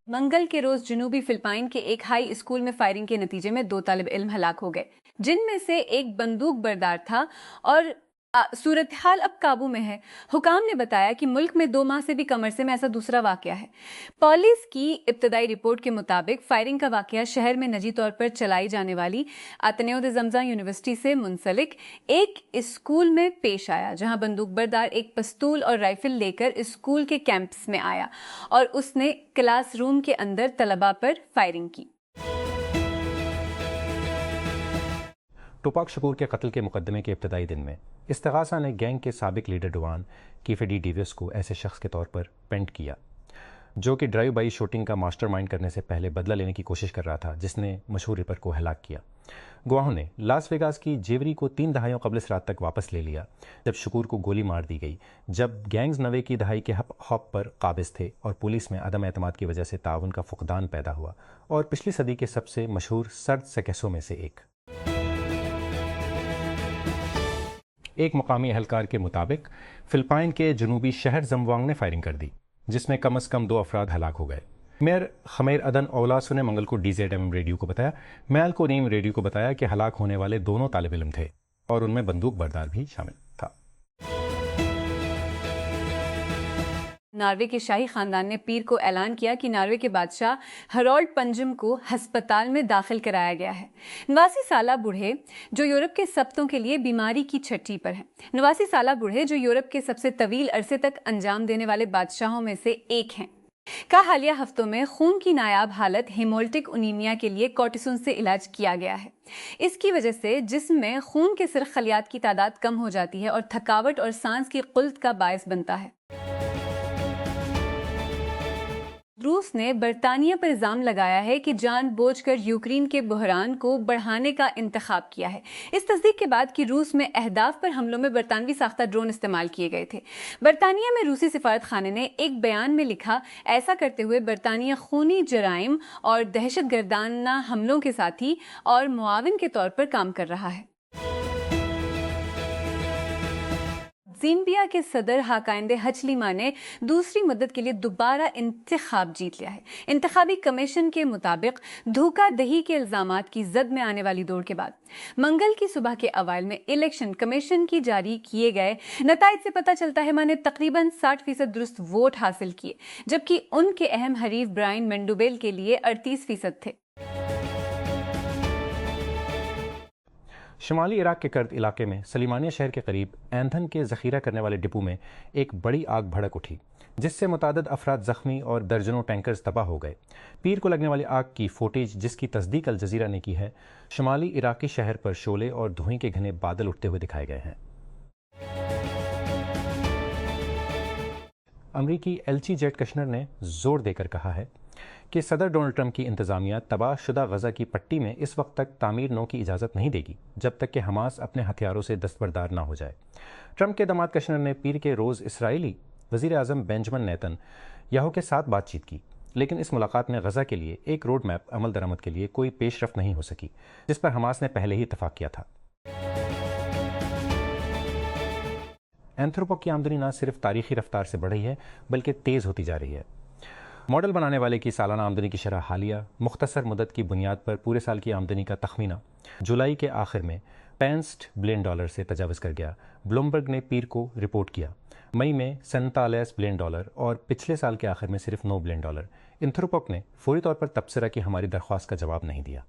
منگل کے روز جنوبی فلپائن کے ایک ہائی اسکول میں فائرنگ کے نتیجے میں 2 طالب علم ہلاک ہو گئے، جن میں سے ایک بندوق بردار تھا اور صورتحال اب قابو میں ہے۔ حکام نے بتایا کہ ملک میں 2 ماہ سے بھی کم عرصے میں ایسا دوسرا واقعہ ہے۔ پولیس کی ابتدائی رپورٹ کے مطابق فائرنگ کا واقعہ شہر میں نجی طور پر چلائی جانے والی آتنیو دے زمزم یونیورسٹی سے منسلک ایک اسکول میں پیش آیا، جہاں بندوق بردار ایک پستول اور رائفل لے کر اسکول کے کیمپس میں آیا اور اس نے کلاس روم کے اندر طلباء پر فائرنگ کی۔ ٹوپاک شکور کے قتل کے مقدمے کے ابتدائی دن میں استغاثہ نے گینگ کے سابق لیڈر ڈوان کیفے ڈی ڈیویس کو ایسے شخص کے طور پر پینٹ کیا جو کہ ڈرائیو بائی شوٹنگ کا ماسٹر مائنڈ کرنے سے پہلے بدلہ لینے کی کوشش کر رہا تھا، جس نے مشہور ریپر کو ہلاک کیا۔ گواہوں نے لاس ویگاس کی جیوری کو 3 دہائیوں قبل اس رات تک واپس لے لیا جب شکور کو گولی مار دی گئی، جب گینگز 90 کی دہائی کے ہپ ہاپ پر قابض تھے اور پولیس میں عدم اعتماد کی وجہ سے تعاون کا فقدان پیدا ہوا، اور پچھلی صدی کے سب سے مشہور سرد سکیسوں میں سے ایک۔ ایک مقامی اہلکار کے مطابق فلپائن کے جنوبی شہر زموانگ نے فائرنگ کر دی، جس میں کم از کم 2 افراد ہلاک ہو گئے۔ میئر خمیر عدن اولاسو نے منگل کو DZMM ریڈیو کو بتایا، میل کو نیم ریڈیو کو بتایا کہ ہلاک ہونے والے دونوں طالب علم تھے اور ان میں بندوق بردار بھی شامل تھا۔ ناروے کے شاہی خاندان نے پیر کو اعلان کیا کہ ناروے کے بادشاہ ہرولڈ پنجم کو ہسپتال میں داخل کرایا گیا ہے۔ 89 سالہ بوڑھے جو یورپ کے سبتوں کے لیے بیماری کی چھٹی پر ہیں۔ 89 سالہ بوڑھے جو یورپ کے سب سے طویل عرصے تک انجام دینے والے بادشاہوں میں سے ایک ہیں کا حالیہ ہفتوں میں خون کی نایاب حالت ہیمولٹک انیمیا کے لیے کورٹیسون سے علاج کیا گیا ہے۔ اس کی وجہ سے جسم میں خون کے سرخ خلیات کی تعداد کم ہو جاتی ہے اور تھکاوٹ اور سانس کی قلت کا باعث بنتا ہے۔ روس نے برطانیہ پر الزام لگایا ہے کہ جان بوجھ کر یوکرین کے بحران کو بڑھانے کا انتخاب کیا ہے، اس تصدیق کے بعد کہ روس میں اہداف پر حملوں میں برطانوی ساختہ ڈرون استعمال کیے گئے تھے۔ برطانیہ میں روسی سفارت خانے نے ایک بیان میں لکھا، ایسا کرتے ہوئے برطانیہ خونی جرائم اور دہشت گردانہ حملوں کے ساتھی اور معاون کے طور پر کام کر رہا ہے۔ زیمبیا کے صدر ہاکائندے ہچلیما نے دوسری مدت کے لیے دوبارہ انتخاب جیت لیا ہے۔ انتخابی کمیشن کے مطابق دھوکہ دہی کے الزامات کی زد میں آنے والی دوڑ کے بعد منگل کی صبح کے اوائل میں الیکشن کمیشن کی جاری کیے گئے نتائج سے پتہ چلتا ہے نے تقریباً 60% درست ووٹ حاصل کیے، جبکہ ان کے اہم حریف برائن مینڈوبیل کے لیے 38% تھے۔ شمالی عراق کے کرد علاقے میں سلیمانیہ شہر کے قریب ایندھن کے ذخیرہ کرنے والے ڈپو میں ایک بڑی آگ بھڑک اٹھی، جس سے متعدد افراد زخمی اور درجنوں ٹینکرز تباہ ہو گئے۔ پیر کو لگنے والی آگ کی فوٹیج، جس کی تصدیق الجزیرہ نے کی ہے، شمالی عراقی شہر پر شعلے اور دھوئیں کے گھنے بادل اٹھتے ہوئے دکھائے گئے ہیں۔ امریکی ایلچی جیٹ کشنر نے زور دے کر کہا ہے کہ صدر ڈونلڈ ٹرمپ کی انتظامیہ تباہ شدہ غزہ کی پٹی میں اس وقت تک تعمیر نو کی اجازت نہیں دے گی جب تک کہ حماس اپنے ہتھیاروں سے دستبردار نہ ہو جائے۔ ٹرمپ کے داماد کشنر نے پیر کے روز اسرائیلی وزیر اعظم بینجمن نیتن یاہو کے ساتھ بات چیت کی، لیکن اس ملاقات میں غزہ کے لیے ایک روڈ میپ عمل درآمد کے لیے کوئی پیش رفت نہیں ہو سکی، جس پر حماس نے پہلے ہی اتفاق کیا تھا۔ اینتھروپو کی آمدنی نہ صرف تاریخی رفتار سے بڑھ رہی ہے بلکہ تیز ہوتی جا رہی ہے۔ ماڈل بنانے والے کی سالانہ آمدنی کی شرح حالیہ مختصر مدت کی بنیاد پر پورے سال کی آمدنی کا تخمینہ جولائی کے آخر میں $65 بلین سے تجاوز کر گیا، بلومبرگ نے پیر کو رپورٹ کیا۔ مئی میں $47 بلین اور پچھلے سال کے آخر میں صرف $9 بلین۔ اینتھروپوک نے فوری طور پر تبصرہ کی ہماری درخواست کا جواب نہیں دیا۔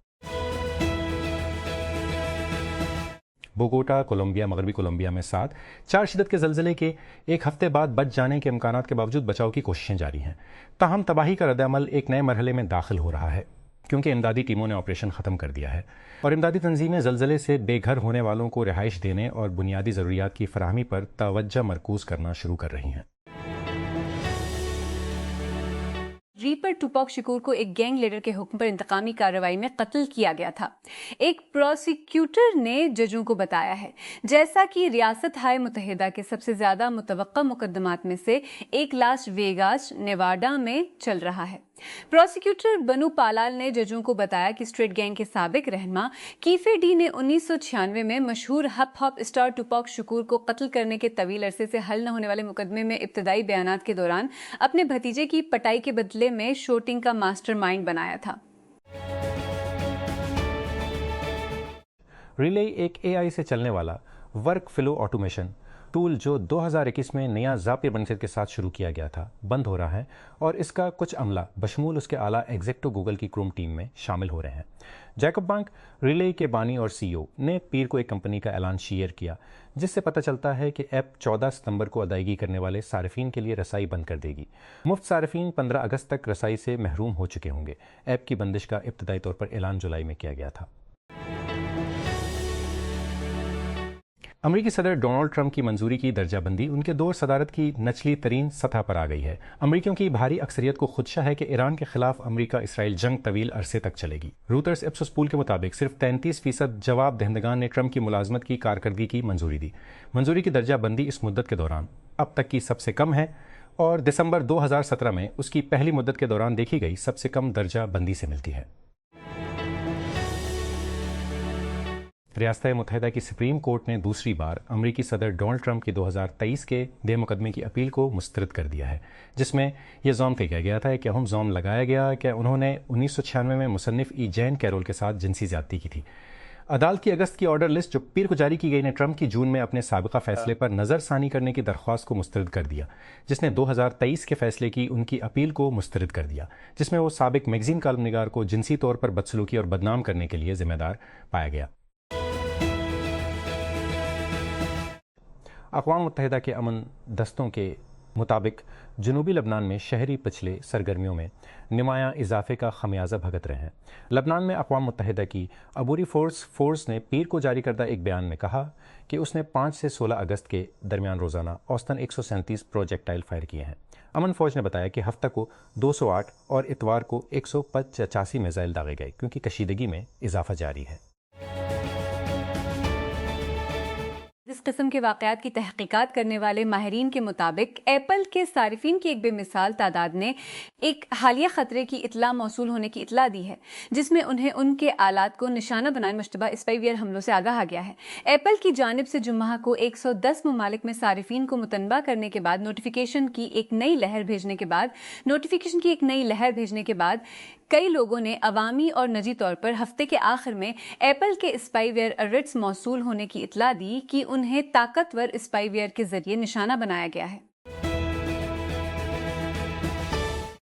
بوگوٹا، کولمبیا، مغربی کولمبیا میں 4 شدت کے زلزلے کے ایک ہفتے بعد بچ جانے کے امکانات کے باوجود بچاؤ کی کوششیں جاری ہیں، تاہم تباہی کا رد عمل ایک نئے مرحلے میں داخل ہو رہا ہے، کیونکہ امدادی ٹیموں نے آپریشن ختم کر دیا ہے اور امدادی تنظیمیں زلزلے سے بے گھر ہونے والوں کو رہائش دینے اور بنیادی ضروریات کی فراہمی پر توجہ مرکوز کرنا شروع کر رہی ہیں۔ ریپر ٹوپاک شکور کو ایک گینگ لیڈر کے حکم پر انتقامی کارروائی میں قتل کیا گیا تھا، ایک پروسیکیوٹر نے ججوں کو بتایا ہے، جیسا کہ ریاست ہائے متحدہ کے سب سے زیادہ متوقع مقدمات میں سے ایک لاس ویگاس، نیواڈا میں چل رہا ہے۔ پروسیکیوٹر بنو پالال نے ججوں کو بتایا کہ اسٹریٹ گینگ کے سابق رہنما کیفے ڈی نے 1996 میں مشہور ہپ ہاپ اسٹار ٹوپاک شکور کو قتل کرنے کے طویل عرصے سے حل نہ ہونے والے مقدمے میں ابتدائی بیانات کے دوران اپنے بھتیجے کی پٹائی کے بدلے میں شوٹنگ کا ماسٹر مائنڈ بنایا تھا۔ ریلے ایک اے آئی سے چلنے والا ورک فلو آٹومیشن ٹول جو 2021 میں نیا ذاپیر بنیاد کے ساتھ شروع کیا گیا تھا بند ہو رہا ہے، اور اس کا کچھ عملہ بشمول اس کے اعلیٰ ایگزیکٹو گوگل کی کروم ٹیم میں شامل ہو رہے ہیں۔ جیکب بانک ریلے کے بانی اور سی او نے پیر کو ایک کمپنی کا اعلان شیئر کیا جس سے پتہ چلتا ہے کہ ایپ 14 ستمبر کو ادائیگی کرنے والے صارفین کے لیے رسائی بند کر دے گی۔ مفت صارفین 15 اگست تک رسائی سے محروم ہو چکے ہوں گے۔ ایپ کی بندش کا ابتدائی طور پر اعلان جولائی میں کیا گیا تھا۔ امریکی صدر ڈونلڈ ٹرمپ کی منظوری کی درجہ بندی ان کے دور صدارت کی نچلی ترین سطح پر آ گئی ہے۔ امریکیوں کی بھاری اکثریت کو خدشہ ہے کہ ایران کے خلاف امریکہ اسرائیل جنگ طویل عرصے تک چلے گی۔ روٹرز ایپسوس پول کے مطابق صرف 33% جواب دہندگان نے ٹرمپ کی ملازمت کی کارکردگی کی منظوری دی۔ منظوری کی درجہ بندی اس مدت کے دوران اب تک کی سب سے کم ہے اور دسمبر 2017 میں اس کی پہلی مدت کے دوران دیکھی گئی سب سے کم درجہ بندی سے ملتی ہے۔ ریاستہ متحدہ کی سپریم کورٹ نے دوسری بار امریکی صدر ڈونلڈ ٹرمپ کی 2023 کے دے مقدمے کی اپیل کو مسترد کر دیا ہے، جس میں یہ زوم پھینکا گیا تھا کہ اہم زوم لگایا گیا کہ انہوں نے 1996 میں مصنف ای جین کیرول کے ساتھ جنسی زیادتی کی تھی۔ عدالت کی اگست کی آرڈر لسٹ جو پیر کو جاری کی گئی نے ٹرمپ کی جون میں اپنے سابقہ فیصلے پر نظر ثانی کرنے کی درخواست کو مسترد کر دیا، جس نے 2023 کے فیصلے کی ان کی اپیل کو مسترد کر دیا، جس میں وہ سابق میگزین کالم نگار کو جنسی طور پر بدسلوکی اور بدنام کرنے کے لیے ذمہ دار پایا گیا۔ اقوام متحدہ کے امن دستوں کے مطابق جنوبی لبنان میں شہری پچھلے سرگرمیوں میں نمایاں اضافے کا خمیازہ بھگت رہے ہیں۔ لبنان میں اقوام متحدہ کی عبوری فورس نے پیر کو جاری کردہ ایک بیان میں کہا کہ اس نے 5 سے 16 اگست کے درمیان روزانہ اوسطاً 137 پروجیکٹائل فائر کیے ہیں۔ امن فوج نے بتایا کہ ہفتہ کو 208 اور اتوار کو 185 میزائل داغے گئے کیونکہ کشیدگی میں اضافہ جاری ہے۔ اس قسم کے واقعات کی تحقیقات کرنے والے ماہرین کے مطابق ایپل کے صارفین کی ایک بے مثال تعداد نے ایک حالیہ خطرے کی اطلاع موصول ہونے کی اطلاع دی ہے، جس میں انہیں ان کے آلات کو نشانہ بنائے مشتبہ اسپائی ویئر حملوں سے آگاہا گیا ہے۔ ایپل کی جانب سے جمعہ کو 110 ممالک میں صارفین کو متنبہ کرنے کے بعد نوٹیفیکیشن کی ایک نئی لہر بھیجنے کے بعد کئی لوگوں نے عوامی اور نجی طور پر ہفتے کے آخر میں ایپل کے اسپائی ویئر الرٹس موصول ہونے کی اطلاع دی کہ انہیں طاقتور اسپائی ویئر کے ذریعے نشانہ بنایا گیا ہے۔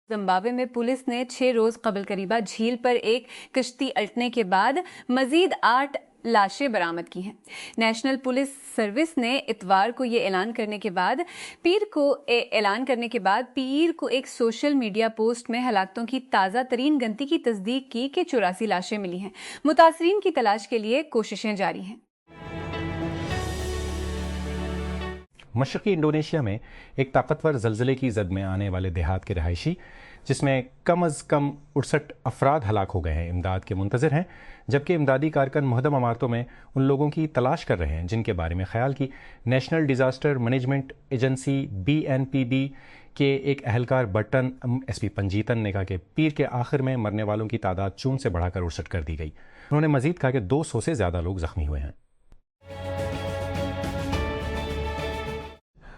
زمبابوے میں پولیس نے 6 روز قبل قریبا جھیل پر ایک کشتی الٹنے کے بعد مزید 8 لاشیں برآمد کی ہیں۔ نیشنل پولیس سروس نے اتوار کو یہ اعلان کرنے کے بعد پیر کو ایک سوشل میڈیا پوسٹ میں ہلاکتوں کی تازہ ترین گنتی کی تصدیق کی کہ 84 لاشیں ملی ہیں۔ متاثرین کی تلاش کے لیے کوششیں جاری ہیں۔ مشرقی انڈونیشیا میں ایک طاقتور زلزلے کی زد میں آنے والے دیہات کے رہائشی، جس میں کم از کم 68 افراد ہلاک ہو گئے ہیں، امداد کے منتظر ہیں، جبکہ امدادی کارکن مہدم عمارتوں میں ان لوگوں کی تلاش کر رہے ہیں جن کے بارے میں خیال کی۔ National disaster management agency BNPB کے ایک اہلکار برٹن SP پنجیتن نے کہا کہ پیر کے آخر میں مرنے والوں کی تعداد 64 سے بڑھا کر 68 کر دی گئی۔ انہوں نے مزید کہا کہ 200 سے زیادہ لوگ زخمی ہوئے ہیں۔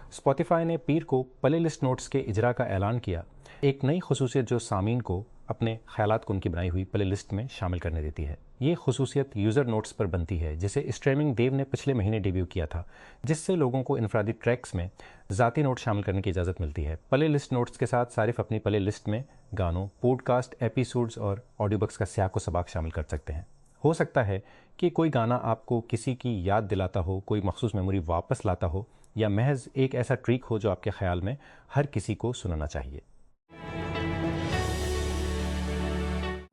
اسپوٹیفائی نے پیر کو پلے لسٹ نوٹس کے اجرا کا اعلان کیا، ایک نئی خصوصیت جو سامعین کو اپنے خیالات کو ان کی بنائی ہوئی پلے لسٹ میں شامل کرنے دیتی ہے۔ یہ خصوصیت یوزر نوٹس پر بنتی ہے جسے اسٹریمنگ دیو نے پچھلے مہینے ڈیبیو کیا تھا، جس سے لوگوں کو انفرادی ٹریکس میں ذاتی نوٹ شامل کرنے کی اجازت ملتی ہے۔ پلے لسٹ نوٹس کے ساتھ صارف اپنی پلے لسٹ میں گانوں، پوڈ کاسٹ ایپیسوڈز اور آڈیو بکس کا سیاق و سباق شامل کر سکتے ہیں۔ ہو سکتا ہے کہ کوئی گانا آپ کو کسی کی یاد دلاتا ہو، کوئی مخصوص میموری واپس لاتا ہو، یا محض ایک ایسا ٹریک ہو جو آپ کے خیال میں ہر کسی کو سننا چاہیے۔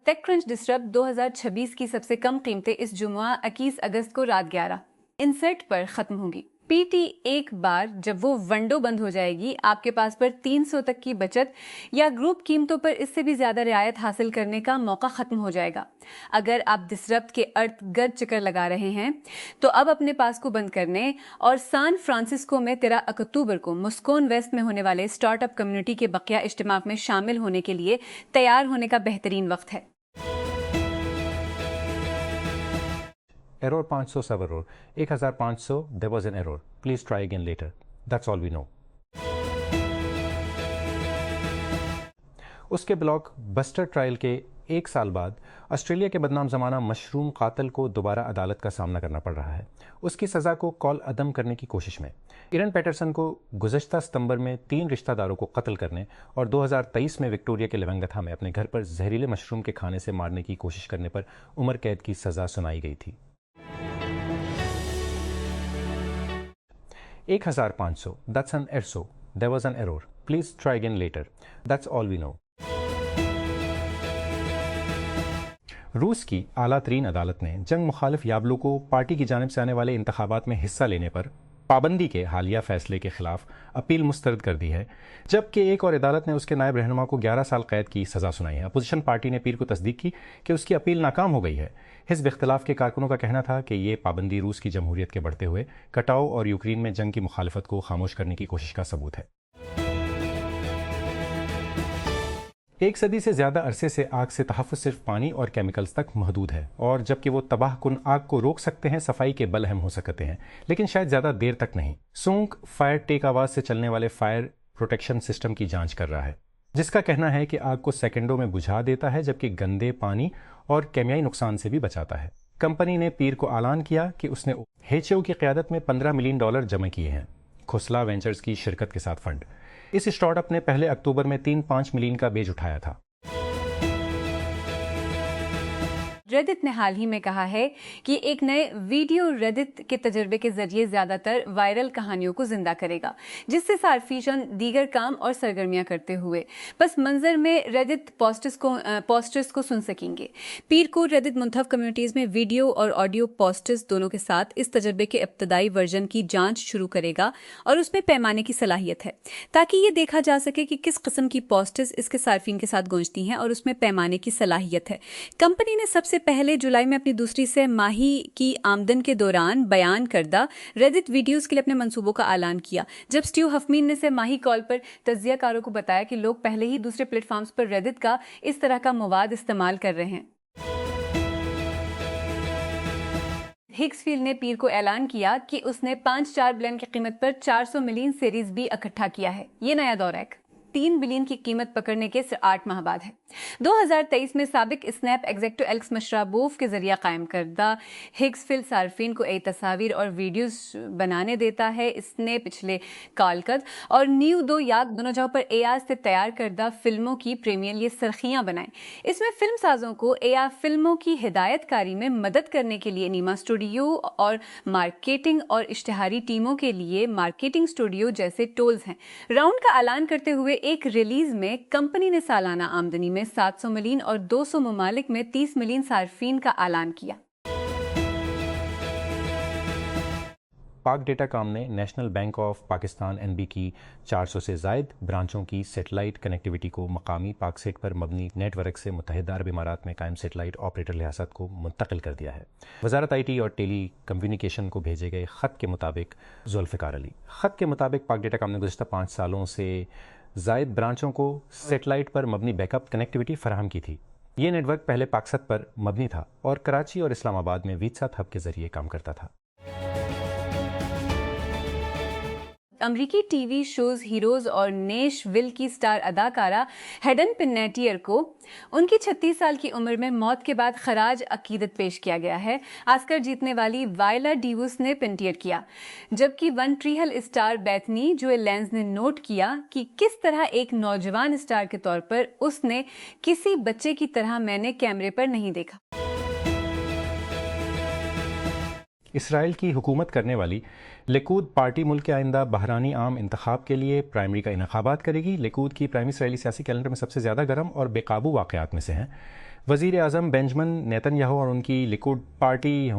ٹیک کرنچ ڈسرپٹ 2026 کی سب سے کم قیمتیں اس جمعہ 21 اگست کو رات 11 انسرٹ پر ختم ہوں گی۔ PT ایک بار جب وہ ونڈو بند ہو جائے گی، آپ کے پاس پر 300 تک کی بچت یا گروپ قیمتوں پر اس سے بھی زیادہ رعایت حاصل کرنے کا موقع ختم ہو جائے گا۔ اگر آپ ڈسرپٹ کے ارد گرد چکر لگا رہے ہیں تو اب اپنے پاس کو بند کرنے اور سان فرانسسکو میں 13 اکتوبر کو مسکون ویسٹ میں ہونے والے اسٹارٹ اپ کمیونٹی کے بقیہ اجتماع میں شامل ہونے کے لیے تیار ہونے کا بہترین وقت ہے۔ Error 500 sub error 1500 there was an error, please try again later, that's all we know. اس کے بلاک بسٹر ٹرائل کے ایک سال بعد آسٹریلیا کے بدنام زمانہ مشروم قاتل کو دوبارہ عدالت کا سامنا کرنا پڑ رہا ہے، اس کی سزا کو کال عدم کرنے کی کوشش میں۔ ایرن پیٹرسن کو گزشتہ ستمبر میں 3 رشتہ داروں کو قتل کرنے اور 2023 میں وکٹوریا کے لیونگتھا میں اپنے گھر پر زہریلے مشروم کے کھانے سے مارنے کی کوشش کرنے پر عمر قید کی سزا سنائی گئی تھی۔ 1500 that's an error, there was an error, please try again later, that's all we know. روس کی اعلیٰ ترین عدالت نے جنگ مخالف یابلو کو پارٹی کی جانب سے آنے والے انتخابات میں حصہ لینے پر پابندی کے حالیہ فیصلے کے خلاف اپیل مسترد کر دی ہے، جبکہ ایک اور عدالت نے اس کے نائب رہنما کو 11 سال قید کی سزا سنائی ہے۔ اپوزیشن پارٹی نے پیر کو تصدیق کی کہ اس کی اپیل ناکام ہو گئی ہے۔ حزب اختلاف کے کارکنوں کا کہنا تھا کہ یہ پابندی روس کی جمہوریت کے بڑھتے ہوئے کٹاؤ اور یوکرین میں جنگ کی مخالفت کو خاموش کرنے کی کوشش کا ثبوت ہے۔ ایک صدی سے زیادہ عرصے سے آگ سے تحفظ صرف پانی اور کیمیکلز تک محدود ہے، اور جبکہ وہ تباہ کن آگ کو روک سکتے ہیں، صفائی کے بل اہم ہو سکتے ہیں، لیکن شاید زیادہ دیر تک نہیں۔ سونک فائر ٹیک آواز سے چلنے والے فائر پروٹیکشن سسٹم کی جانچ کر رہا ہے، جس کا کہنا ہے کہ آگ کو سیکنڈوں میں بجھا دیتا ہے، جبکہ گندے پانی اور کیمیائی نقصان سے بھی بچاتا ہے۔ کمپنی نے پیر کو اعلان کیا کہ اس نے HO کی قیادت میں $15 ملین جمع کیے ہیں، کھوسلا وینچرز کی شرکت کے ساتھ فنڈ۔ اس اسٹارٹ اپ نے پہلے اکتوبر میں 3.5 ملین کا بیج اٹھایا تھا۔ ریڈت نے حال ہی میں کہا ہے کہ ایک نئے ویڈیو ریڈت کے تجربے کے ذریعے زیادہ تر وائرل کہانیوں کو زندہ کرے گا، جس سے صارفین دیگر کام اور سرگرمیاں کرتے ہوئے پس منظر میں ریڈت پوسٹرز کو سن سکیں گے۔ پیر کو ریڈت منتخب کمیونٹیز میں ویڈیو اور آڈیو پوسٹرز دونوں کے ساتھ اس تجربے کے ابتدائی ورژن کی جانچ شروع کرے گا، اور اس میں پیمانے کی صلاحیت ہے تاکہ یہ دیکھا جا سکے کہ کس قسم کی پوسٹرز اس کے صارفین کے ساتھ گونجتی ہیں، اور اس میں پیمانے کی صلاحیت ہے۔ کمپنی نے سب سے پہلے جولائی میں اپنی دوسری سہ ماہی کی آمدن کے دوران بیان کردہ ریڈت ویڈیوز کے لیے اپنے منصوبوں کا اعلان کیا، جب اسٹیو ہفمین نے سہ ماہی کال پر تجزیہ کاروں کو بتایا کہ لوگ پہلے ہی دوسرے پلیٹ فارمز پر ریڈت کا اس طرح کا مواد استعمال کر رہے ہیں۔ ہگسفیلڈ نے پیر کو اعلان کیا کہ اس نے 5-4 بلین کی قیمت پر 400 ملین سیریز بی اکٹھا کیا ہے۔ یہ نیا دور ہے 3 بلین کی قیمت پکڑنے کے 8 ماہ بعد ہے۔ 2023 میں سابق اسنیپ ایگزیکٹو ایلکس مشرابوف کے ذریعہ قائم کردہ ہگسفیلڈ صارفین کو تصاویر اور ویڈیوز بنانے دیتا ہے۔ اس نے پچھلے کالکد اور نیو دو یاک دونوں جگہوں پر ایاز سے تیار کردہ فلموں کی پریمیئر لیے سرخیاں بنائیں۔ اس میں فلم سازوں کو ایا فلموں کی ہدایت کاری میں مدد کرنے کے لیے نیما اسٹوڈیو اور مارکیٹنگ اور اشتہاری ٹیموں کے لیے مارکیٹنگ اسٹوڈیو جیسے ٹولز ہیں۔ راؤنڈ کا اعلان کرتے ہوئے ایک ریلیز میں کمپنی نے سالانہ آمدنی میں 700 ملین اور 200 ممالک میں 30 ملین صارفین کا اعلان کیا۔ پاک ڈیٹا کام نے national bank of Pakistan NB کی 400 سے زائد برانچوں کی سیٹلائٹ کنیکٹیوٹی کو مقامی پاک سیٹ پر مبنی نیٹ ورک سے متحدہ عرب امارات میں قائم سیٹلائٹ آپریٹر ریاست کو منتقل کر دیا ہے۔ وزارت IT اور ٹیلی کمیونیکیشن کو بھیجے گئے خط کے مطابق ذوالفقار علی، خط کے مطابق پاک ڈیٹا کام نے گزشتہ 5 سالوں سے زائد برانچوں کو سیٹلائٹ پر مبنی بیک اپ کنیکٹیوٹی فراہم کی تھی۔ یہ نیٹ ورک پہلے پاکست پر مبنی تھا اور کراچی اور اسلام آباد میں ویتسات ہب کے ذریعے کام کرتا تھا۔ امریکی ٹی وی شوز ہیروز اور نیش ول کی سٹار اداکارہ ہیڈن پنیٹیئر کو ان کی 36 سال کی عمر میں موت کے بعد خراج عقیدت پیش کیا گیا ہے۔ آسکر جیتنے والی وائلا ڈیوس نے پنٹیئر کیا، جبکہ ون ٹری ہل اسٹار بیتھنی جوئل لینز نے نوٹ کیا کہ کس طرح ایک نوجوان اسٹار کے طور پر اس نے کسی بچے کی طرح میں نے کیمرے پر نہیں دیکھا۔ اسرائیل کی حکومت کرنے والی لیکود پارٹی ملک کے آئندہ بحرانی عام انتخاب کے لیے پرائمری کا انعقادات کرے گی۔ لیکود کی پرائمری اسرائیلی سیاسی کیلنڈر میں سب سے زیادہ گرم اور بے قابو واقعات میں سے ہیں۔ وزیر اعظم بینجمن نیتن یاہو اور ان کی لیکود پارٹی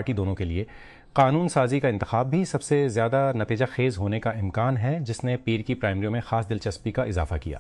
دونوں کے لیے قانون سازی کا انتخاب بھی سب سے زیادہ نتیجہ خیز ہونے کا امکان ہے، جس نے پیر کی پرائمریوں میں خاص دلچسپی کا اضافہ کیا۔